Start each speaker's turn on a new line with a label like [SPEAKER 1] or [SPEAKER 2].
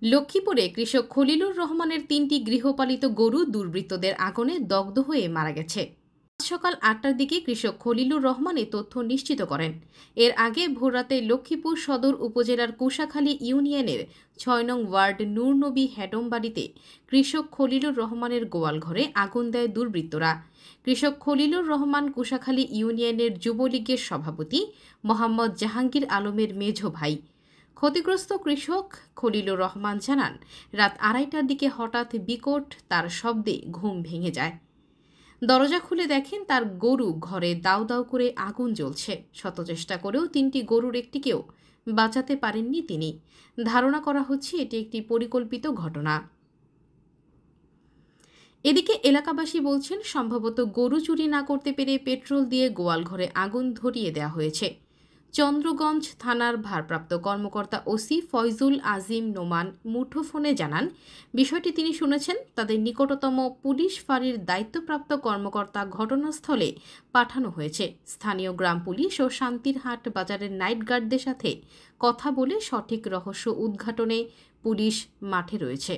[SPEAKER 1] লক্ষ্মীপুরে কৃষক খলিলুর রহমানের ৩টি গৃহপালিত গরু দুর্বৃত্তদের আগুনে দগ্ধ হয়ে মারা গেছে। সকাল ৮টার দিকে কৃষক খলিলুর রহমান এ তথ্য নিশ্চিত করেন। এর আগে ভোররাতে লক্ষ্মীপুর সদর উপজেলার কুশাখালী ইউনিয়নের ৬ নং ওয়ার্ড নূরনবী হেডম বাড়িতে কৃষক খলিলুর রহমানের গোয়াল ঘরে আগুন দেয় দুর্বৃত্তরা। কৃষক খলিলুর রহমান কুশাখালী ইউনিয়নের যুবলীগের সভাপতি মোহাম্মদ জাহাঙ্গীর আলমের মেঝ ভাই। ক্ষতিগ্রস্ত কৃষক খলিলুর রহমান জানান, রাত ২:৩০টার দিকে হঠাৎ বিকট তার শব্দে ঘুম ভেঙে যায়। দরজা খুলে দেখেন তার গরু ঘরে দাউ দাউ করে আগুন জ্বলছে। শত চেষ্টা করেও ৩টি গরুর একটিকেও বাঁচাতে পারেননি তিনি। ধারণা করা হচ্ছে এটি একটি পরিকল্পিত ঘটনা। এদিকে এলাকাবাসী বলছেন, সম্ভবত গরু চুরি না করতে পেরে পেট্রোল দিয়ে গোয়াল ঘরে আগুন ধরিয়ে দেওয়া হয়েছে। চন্দ্রগঞ্জ থানার ভারপ্রাপ্ত কর্মকর্তা ওসি ফয়জুল আজিম নোমান মুঠোফোনে জানান, বিষয়টি তিনি শুনেছেন। তাদের নিকটতম পুলিশ ফাঁড়ির দায়িত্বপ্রাপ্ত কর্মকর্তা ঘটনাস্থলে পাঠানো হয়েছে। স্থানীয় গ্রাম পুলিশ ও শান্তিরহাট বাজারের নাইট গার্ডদের সাথে কথা বলে সঠিক রহস্য উদ্ঘাটনে পুলিশ মাঠে রয়েছে।